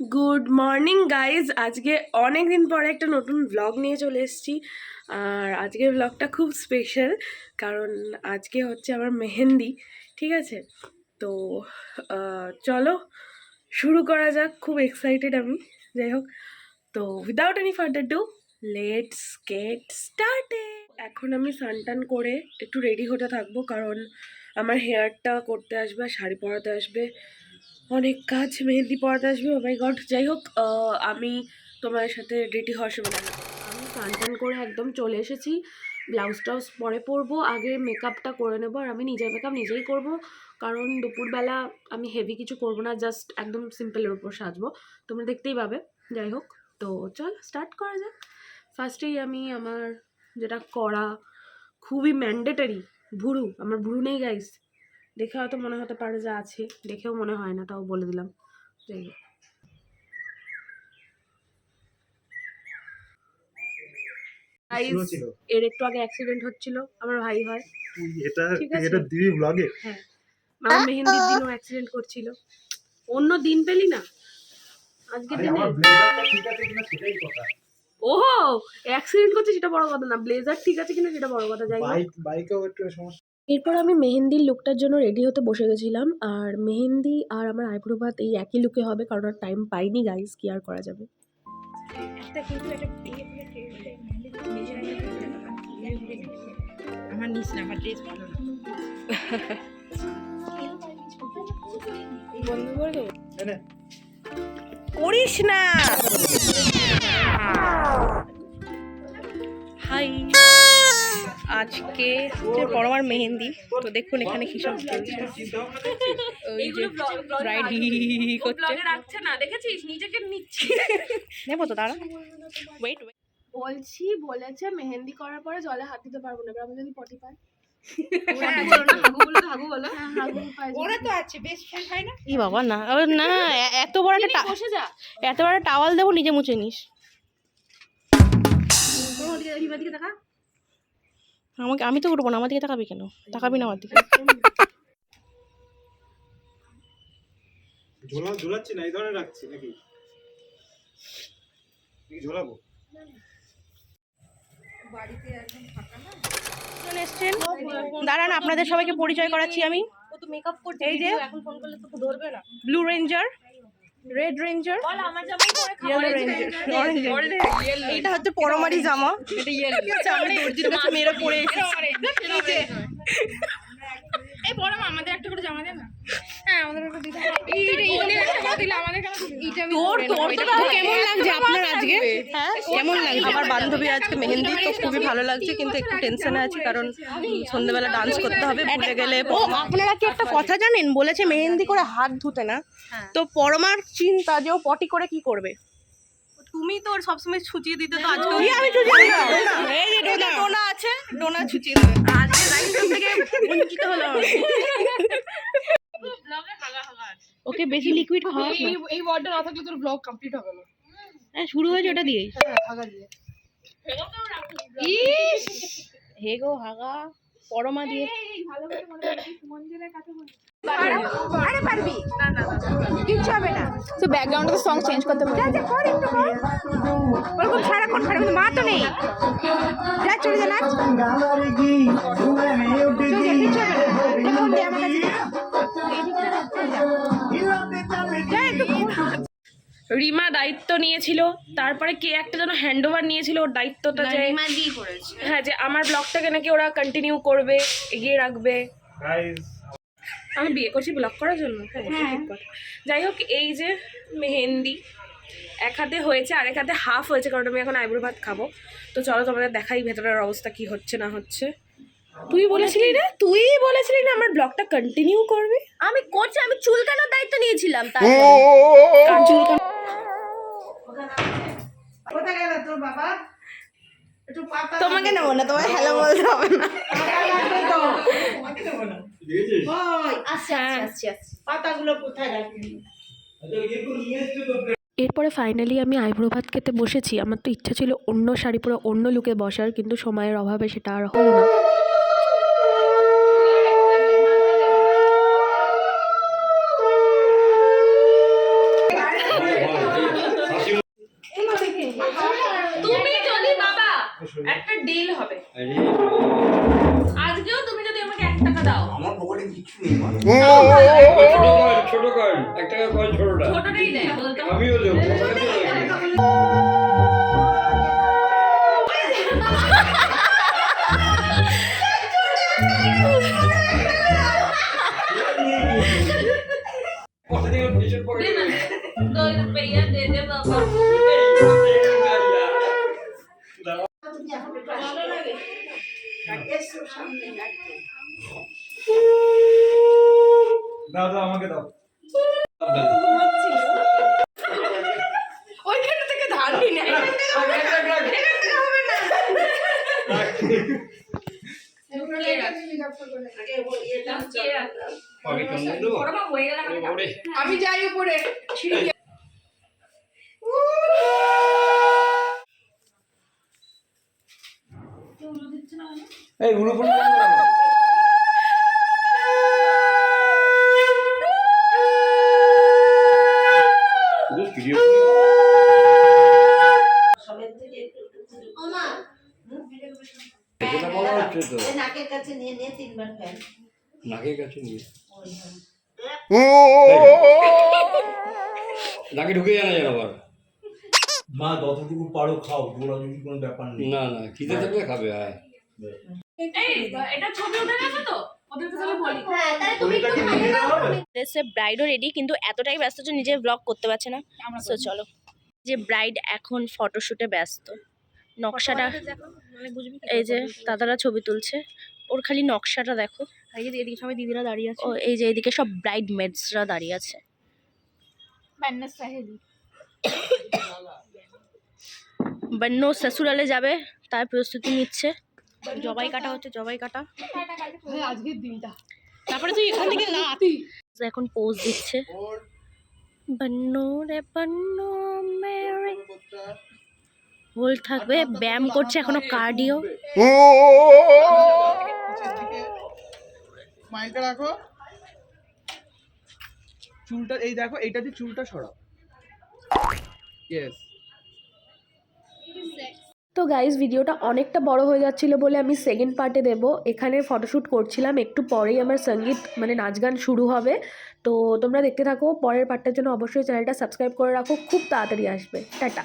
Good morning guys. আজকে অনেক দিন পরে একটা নতুন ব্লগ নিয়ে চলে এসেছি। আর আজকের ব্লগটা খুব স্পেশাল, কারণ আজকে হচ্ছে আমার মেহেন্দি। ঠিক আছে, তো চলো শুরু করা যাক। খুব এক্সাইটেড আমি। যাই হোক, তো without any further do, let's get started. এখন আমি স্নান করে একটু রেডি হতে থাকবো, কারণ আমার হেয়ারটা করতে আসবে, শাড়ি পরাতে আসবে, অনেক কাজ, মেহেন্দি পরাতে আসবে। ও মাই গড। যাই হোক, আমি তোমার সাথে রেডি হওয়ার সময় দেখা করবো। আমি স্নান করে একদম চলে এসেছি। ব্লাউজ টাউজ পরে পরবো, আগে মেকআপটা করে নেবো। আর আমি নিজের মেকআপ নিজেই করব, কারণ দুপুরবেলা আমি হেভি কিছু করবো না, জাস্ট একদম সিম্পলের উপর সাজবো, তোমরা দেখতেই পাবে। যাই হোক, তো চল স্টার্ট করা যাক। ফার্স্টেই আমি আমার যেটা করা খুবই ম্যান্ডেটারি, ভুরু। আমার ভুরু নেই গাইস, দেখে হয়তো মনে হতে পারে যে আছে, দেখেও মনে হয় না, তাও বলে দিলাম। যাই হোক, এর একটু আগে অ্যাক্সিডেন্ট হচ্ছিল, আমার ভাই হয়। ঠিক আছে, এটা দিবি ব্লগে? হ্যাঁ, আমার মেহেন্দির দিনও অ্যাক্সিডেন্ট করছিল। অন্য দিন পেলি না আজকের দিনে? ওহো, অ্যাক্সিডেন্ট করছে সেটা বড় কথা না, ব্লেজার ঠিক আছে কিনা সেটা বড় কথা। যাই হোক, বাইকেও একটু সমস্যা। এরপর আমি মেহেন্দির লুকটার জন্য রেডি হতে বসে গেছিলাম। আর মেহেন্দি আর আমার আইব্রো ভাত এই একই লুকে হবে, কারণ আর টাইম পাইনি গাইস, কি আর করা যাবে। আমার নিস না, আমার ড্রেস ভালো না। বন্ধ করে দেবো, করিস না। হাই, আজকে পরমার মেহেন্দি। তো দেখুন এখানে কি সব চলছে। রাখছে না, দেখেছিস? নিজেকে নিচ্ছি। নেবো তো, দাঁড়া, ওয়েট। বলেছে মেহেন্দি করার পরে জলে হাত দিতে পারবো না, আমি যদি পটি পাই। বাবা না না, এত বড় একটা টাওয়াল দেবো, নিজে মুছে নিস। আমাকে, আমি তো উঠবো না, আমার দিকে তাকাবি কেন? তাকাবি না আমার দিকে। ঝোলাচ্ছি না, এই ধরনের রাখছি নাকি? ঝোলাবো দাঁড়ান, আপনাদের সবাইকে পরিচয় করাচ্ছি আমি। এই যে blue ranger, red ranger, yellow ranger, orange ranger. এটা হচ্ছে পরমারি জামা, এটা ইয়েলো। আমি দর্জির কাছে মেয়েরা পরে এসেছি। এই বড় আমাদের একটা করে জামা দে না। হ্যাঁ, আমাদের একটা দিতে হবে। এইটা একটা করে দিলে আমাদের কেন? এইটা আমি তোর কেমন লাগছে আপনার আজকে? হ্যাঁ, কেমন লাগছে? আমার বান্ধবী আজকে মেহেন্দি, তো খুবই ভালো লাগছে, কিন্তু একটু টেনশনে আছি, কারণ সন্ধ্যেবেলা ডান্স করতে হবে, ভুলে গেলে। আপনারা কি একটা কথা জানেন? বলেছে মেহেন্দি করে হাত ধুতে না। তো পরমার চিন্তা যে ও পটি করে কি করবে। তুমি তো ওর সবসময় ছুচিয়ে দিতে, তো আজকে আমি ছুচিয়ে দিলাম। এই যে ডোনা আছে, ডোনা ছুচিয়ে দেবে। আজকে রাইট থেকে বঞ্চিত হলাম। ওকে বেশি লিকুইড খাওয়া। এই ওয়ার্ডটা না থাকলে তোর ব্লগ কমপ্লিট হবে না। হ্যাঁ, শুরু হয়েছে ওটা দিয়েই। হাগা দিয়ে ইস, হে গো হাগা, পরমা দিয়ে। ভালো করে মনে রাখবি, সুমনজের কাছে বল। আরে পারবি না না কিচ্ছু হবে না। তো ব্যাকগ্রাউন্ডে তো সং চেঞ্জ করতে পারবি। যা কর একটু কর, ওরকম সারাক্ষণ খারাপ মা তো নেই। যা চলে যা, নাচ চলে যা, কিচ্ছু হবে না। ফোন দে আমার কাছে, যা একটু। রিমা দায়িত্ব নিয়েছিল, তারপরে কে একটা যেন হ্যান্ড ওভার নিয়েছিল ওর দায়িত্বটা, যে রিমা দিয়ে করেছে। হ্যাঁ, যে আমার ব্লগটাকে নাকি ওরা কন্টিনিউ করবে, এগিয়ে রাখবে। আমি বিয়ে করছি ব্লগ করার জন্য? হ্যাঁ, ঠিক কথা। যাই হোক, এই যে মেহেন্দি এক হাতে হয়েছে, আর এক হাতে হাফ হয়েছে, কারণ আমি এখন আইব্রো ভাত খাবো। তো চলো তোমাদের দেখাই ভেতরের অবস্থা কি হচ্ছে না হচ্ছে। তুই বলেছিলি না আমার ব্লগটা কন্টিনিউ করবি? আমি করছি, আমি চুলকানোর দায়িত্ব নিয়েছিলাম। তাই কার চুলকানো? কোথায় গেল তোর বাবা? তোমাকে নেবো না, তোমায় হ্যালো বলতে হবে না। আচ্ছা আচ্ছা আচ্ছা, পাতাগুলো কোথায় রাখবি? এরপরে ফাইনালি আমি আইব্রো ভাত খেতে বসেছি। আমার তো ইচ্ছা ছিল অন্য শাড়ি পরে অন্য লুকে বসার, কিন্তু সময়ের অভাবে সেটা আর হলো না। ডিল হবে। আরে আজকেও তুমি যদি আমাকে 1 টাকা দাও, আমার পকেটে কিছু নেই মানে ছোট কয়েন 1 টাকা কয়েন ছোটটা ছোটটাই দেয় বলতো। আমিও দেবো পকেটে দেবো। কতদিন পিছন পকেটে दे ना 2 रुपया दे दे बाबा। দাও দাও আমাকে দাও। ওইখান থেকে ধার নিয়ে নেয়। আমি যাই উপরে। এই উলু ফুলু ভিডিও এটা বলা হচ্ছে তো নাকের কাছে নিয়ে 3বার ফেল নাকের কাছে নিয়ে নাকে ঢুকে জানা যেন আবার মা যতটুকু পারো খাও দৌড়াদৌড়ি কোনো ব্যাপার নেই না না খিদে থাকলে খাবে হ্যাঁ এই এটা ছবি উঠে গেছে তো? ওদেরকে তাহলে বলি। হ্যাঁ তাহলে তুমি একটু খাবে ড্রেসে ব্রাইডও রেডি, কিন্তু এতটাই ব্যস্ত যে নিজে ব্লগ করতে পারছে না। সো চলো, যে ব্রাইড এখন ফটোশুটে ব্যস্ত। নকশাটা এই যে দাদারা ছবি তুলছে, ওর খালি নকশাটা দেখো। এই যে এদিকে সবাই দিদিরা দাঁড়িয়ে আছে, ও এই যে এদিকে সব ব্রাইড মেডসরা দাঁড়িয়ে আছে। मैंने सहेली বান্নো শ্বশুরালে যাবে তার প্রস্তুতি নিচ্ছে। জবাই কাটা হচ্ছে, জবাই কাটা। আজকের দিনটা তারপরে তুই এখান থেকে না, এখন পোজ দিচ্ছে। বান্নো রে বান্নো মেরি হোল থাকবে, ব্যায়াম করছে এখনো, কার্ডিও। মাইলটা রাখো, চুলটা এই দেখো, এইটা দিয়ে চুলটা সরাও। ইয়েস। তো গাইজ ভিডিওটা অনেকটা বড় হয়ে যাচ্ছিল বলে আমি সেকেন্ড পার্টে দেবো। এখানে ফটোশ্যুট করছিলাম, একটু পরেই আমার সঙ্গীত মানে নাচ গান শুরু হবে। তো তোমরা দেখতে থাকো, পরের পার্টটার জন্য অবশ্যই চ্যানেলটা সাবস্ক্রাইব করে রাখো, খুব তাড়াতাড়ি আসবে। টাটা।